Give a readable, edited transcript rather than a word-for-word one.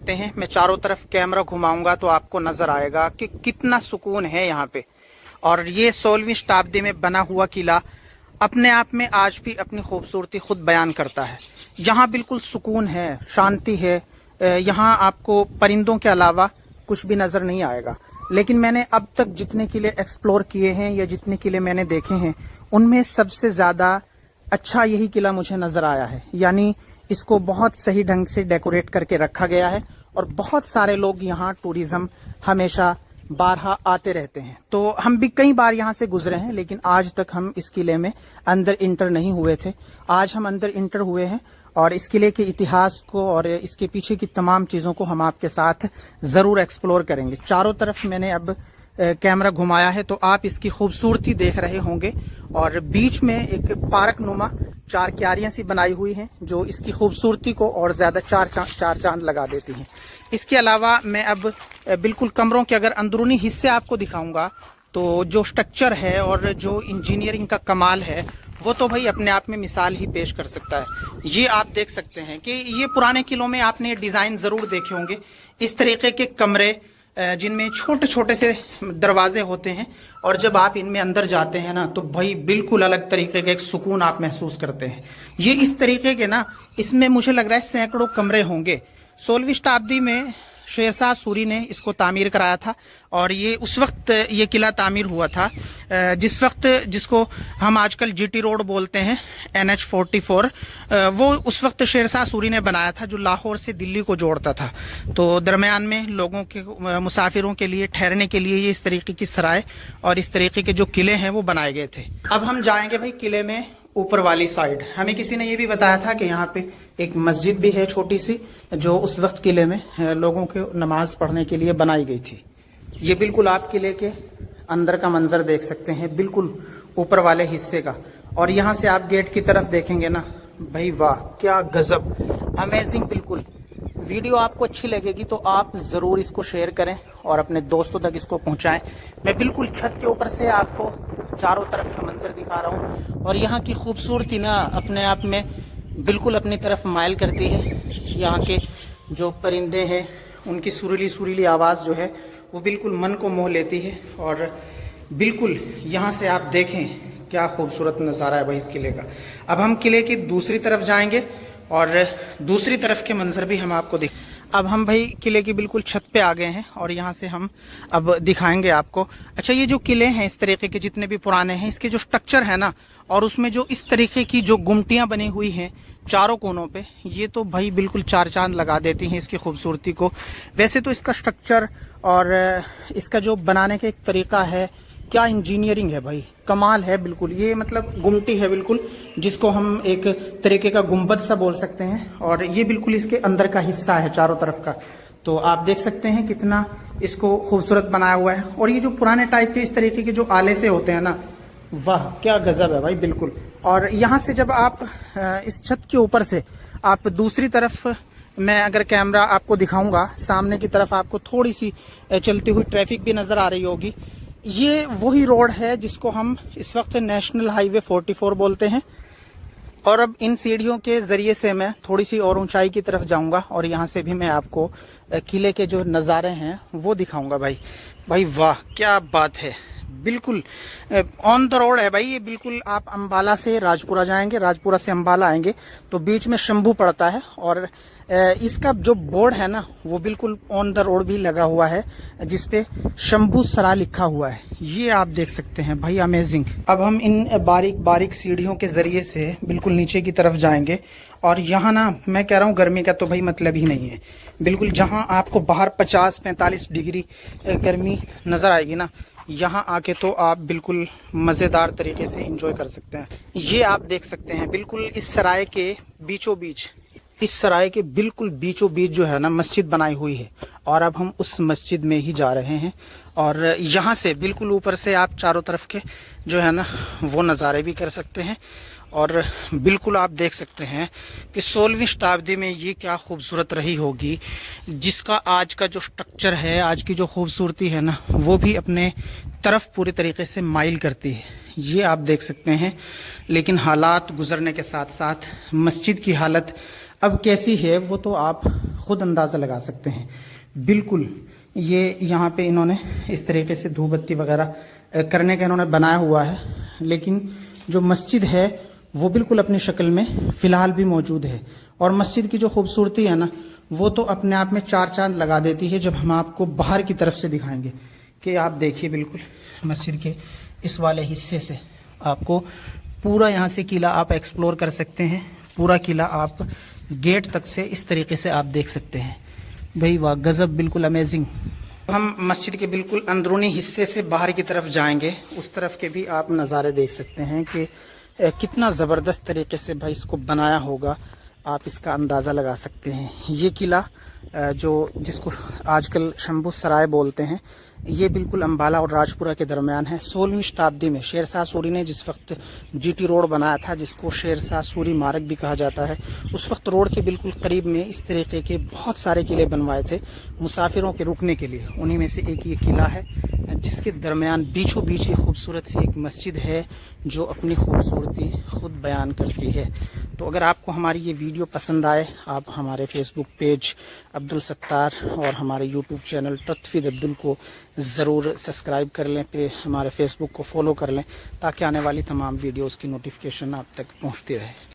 सकते हैं, मैं चारों तरफ कैमरा घुमाऊंगा तो आपको नजर आएगा कि कितना सुकून है यहाँ पे। और ये 16वीं शताब्दी में बना हुआ किला अपने आप में आज भी अपनी खूबसूरती खुद बयान करता है। यहाँ बिल्कुल सुकून है, शांति है। यहाँ आपको परिंदों के अलावा कुछ भी नजर नहीं आएगा। लेकिन मैंने अब तक जितने किले एक्सप्लोर किए हैं या जितने किले मैंने देखे हैं, उनमें सबसे ज्यादा अच्छा यही किला मुझे नजर आया है। यानी इसको बहुत सही ढंग से डेकोरेट करके रखा गया है और बहुत सारे लोग यहाँ टूरिज्म हमेशा बारहा आते रहते हैं। तो हम भी कई बार यहाँ से गुजरे हैं, लेकिन आज तक हम इस किले में अंदर इंटर नहीं हुए थे। आज हम अंदर इंटर हुए हैं और इस किले के इतिहास को और इसके पीछे की तमाम चीज़ों को हम आपके साथ ज़रूर एक्सप्लोर करेंगे। चारों तरफ मैंने अब कैमरा घुमाया है तो आप इसकी खूबसूरती देख रहे होंगे। और बीच में एक पार्क नुमा 4 क्यारियां सी बनाई हुई हैं जो इसकी खूबसूरती को और ज़्यादा चार चांद लगा देती हैं। इसके अलावा मैं अब बिल्कुल कमरों के अगर अंदरूनी हिस्से आपको दिखाऊंगा तो जो स्ट्रक्चर है और जो इंजीनियरिंग का कमाल है वो तो भाई अपने आप में मिसाल ही पेश कर सकता है। ये आप देख सकते हैं कि ये पुराने किलों में आपने डिज़ाइन ज़रूर देखे होंगे, इस तरीके के कमरे जिनमें छोटे छोटे से दरवाजे होते हैं और जब आप इनमें अंदर जाते हैं ना तो भाई बिल्कुल अलग तरीके का एक सुकून आप महसूस करते हैं। ये इस तरीके के ना, इसमें मुझे लग रहा है सैकड़ों कमरे होंगे। 16वीं शताब्दी में शेरशाह सूरी ने इसको तामीर कराया था और ये उस वक्त ये किला तामीर हुआ था जिस वक्त जिसको हम आजकल जीटी रोड बोलते हैं, NH 44, वो उस वक्त शेरशाह सूरी ने बनाया था जो लाहौर से दिल्ली को जोड़ता था। तो दरमियान में लोगों के मुसाफिरों के लिए ठहरने के लिए ये इस तरीके की सराय और इस तरीके के जो किले हैं वो बनाए गए थे। अब हम जाएंगे भाई किले में ऊपर वाली साइड। हमें किसी ने ये भी बताया था कि यहाँ पे एक मस्जिद भी है छोटी सी जो उस वक्त किले में लोगों के नमाज पढ़ने के लिए बनाई गई थी। ये बिल्कुल आप किले के अंदर का मंजर देख सकते हैं, बिल्कुल ऊपर वाले हिस्से का। और यहाँ से आप गेट की तरफ देखेंगे ना, भाई वाह क्या गजब, अमेजिंग। बिल्कुल वीडियो आपको अच्छी लगेगी तो आप ज़रूर इसको शेयर करें और अपने दोस्तों तक इसको पहुंचाएं। मैं बिल्कुल छत के ऊपर से आपको चारों तरफ के मंजर दिखा रहा हूं और यहाँ की खूबसूरती ना अपने आप में बिल्कुल अपनी तरफ माइल करती है। यहाँ के जो परिंदे हैं उनकी सुरीली सुरीली आवाज़ जो है वो बिल्कुल मन को मोह लेती है। और बिल्कुल यहाँ से आप देखें क्या खूबसूरत नज़ारा है भाई इस किले का। अब हम किले की दूसरी तरफ जाएंगे और दूसरी तरफ के मंजर भी हम आपको अब हम भाई किले की बिल्कुल छत पे आ गए हैं और यहाँ से हम अब दिखाएंगे आपको। अच्छा, ये जो किले हैं इस तरीके के जितने भी पुराने हैं, इसके जो स्ट्रक्चर है ना और उसमें जो इस तरीके की जो गुमटियाँ बनी हुई हैं चारों कोनों पे, ये तो भाई बिल्कुल चार चांद लगा देती हैं इसकी खूबसूरती को। वैसे तो इसका स्ट्रक्चर और इसका जो बनाने का एक तरीका है, क्या इंजीनियरिंग है भाई, कमाल है बिल्कुल। ये मतलब गुमटी है बिल्कुल, जिसको हम एक तरीके का गुंबद सा बोल सकते हैं और ये बिल्कुल इसके अंदर का हिस्सा है चारों तरफ का। तो आप देख सकते हैं कितना इसको खूबसूरत बनाया हुआ है। और ये जो पुराने टाइप के इस तरीके के जो आले से होते हैं ना, वाह क्या गजब है भाई बिल्कुल। और यहाँ से जब आप इस छत के ऊपर से आप दूसरी तरफ, मैं अगर कैमरा आपको दिखाऊंगा, सामने की तरफ आपको थोड़ी सी चलती हुई ट्रैफिक भी नजर आ रही होगी। ये वही रोड है जिसको हम इस वक्त नेशनल हाईवे 44 बोलते हैं। और अब इन सीढ़ियों के जरिए से मैं थोड़ी सी और ऊंचाई की तरफ जाऊंगा और यहाँ से भी मैं आपको किले के जो नज़ारे हैं वो दिखाऊंगा। भाई वाह क्या बात है, बिल्कुल ऑन द रोड है भाई ये। बिल्कुल आप अंबाला से राजपुरा जाएंगे, राजपुरा से अंबाला आएंगे तो बीच में शंभू पड़ता है और इसका जो बोर्ड है ना वो बिल्कुल ऑन द रोड भी लगा हुआ है जिसपे शंभू सरा लिखा हुआ है। ये आप देख सकते हैं भाई, अमेजिंग। अब हम इन बारीक बारीक सीढ़ियों के जरिए से बिल्कुल नीचे की तरफ जाएंगे और यहाँ ना मैं कह रहा हूँ गर्मी का तो भाई मतलब ही नहीं है। बिल्कुल जहाँ आपको बाहर 50-45 डिग्री गर्मी नजर आएगी ना, यहाँ आके तो आप बिल्कुल मज़ेदार तरीके से एंजॉय कर सकते हैं। ये आप देख सकते हैं बिल्कुल इस सराय के बीचों बीच, इस सराय के बिल्कुल बीचों बीच जो है ना मस्जिद बनाई हुई है और अब हम उस मस्जिद में ही जा रहे हैं। और यहाँ से बिल्कुल ऊपर से आप चारों तरफ के जो है ना वो नज़ारे भी कर सकते हैं। और बिल्कुल आप देख सकते हैं कि 16वीं शताब्दी में ये क्या खूबसूरत रही होगी, जिसका आज का जो स्ट्रक्चर है, आज की जो खूबसूरती है ना वो भी अपने तरफ पूरी तरीके से माइल करती है। ये आप देख सकते हैं। लेकिन हालात गुजरने के साथ साथ मस्जिद की हालत اب کیسی ہے وہ تو آپ خود اندازہ لگا سکتے ہیں. بالکل یہ یہاں پہ انہوں نے اس طریقے سے دھوپ بتی وغیرہ کرنے کا انہوں نے بنایا ہوا ہے، لیکن جو مسجد ہے وہ بالکل اپنی شکل میں فی الحال بھی موجود ہے. اور مسجد کی جو خوبصورتی ہے نا وہ تو اپنے آپ میں چار چاند لگا دیتی ہے جب ہم آپ کو باہر کی طرف سے دکھائیں گے. کہ آپ دیکھیے بالکل مسجد کے اس والے حصے سے آپ کو پورا یہاں سے قلعہ آپ ایکسپلور کر سکتے ہیں. پورا قلعہ آپ گیٹ تک سے اس طریقے سے آپ دیکھ سکتے ہیں. بھائی واہ گزب، بالکل امیزنگ. ہم مسجد کے بالکل اندرونی حصے سے باہر کی طرف جائیں گے، اس طرف کے بھی آپ نظارے دیکھ سکتے ہیں کہ کتنا زبردست طریقے سے بھائی اس کو بنایا ہوگا. آپ اس کا اندازہ لگا سکتے ہیں. یہ قلعہ جو جس کو آج کل شمبھو سرائے بولتے ہیں، یہ بالکل امبالہ اور راجپورہ کے درمیان ہے. 16ویں شتابدی میں شیر شاہ سوری نے جس وقت جی ٹی روڈ بنایا تھا، جس کو شیر شاہ سوری مارگ بھی کہا جاتا ہے، اس وقت روڈ کے بالکل قریب میں اس طریقے کے بہت سارے قلعے بنوائے تھے مسافروں کے رکنے کے لیے. انہی میں سے ایک یہ قلعہ ہے جس کے درمیان بیچوں بیچ یہ خوبصورت سی ایک مسجد ہے جو اپنی خوبصورتی خود بیان کرتی ہے. تو اگر آپ کو ہماری یہ ویڈیو پسند آئے، آپ ہمارے فیس بک پیج عبدالستار اور ہمارے YouTube channel truth with Abdul کو ضرور سبسکرائب کر لیں، پہ ہمارے فیس بک کو فالو کر لیں تاکہ آنے والی تمام ویڈیوز کی نوٹیفیکیشن آپ تک پہنچتی رہے.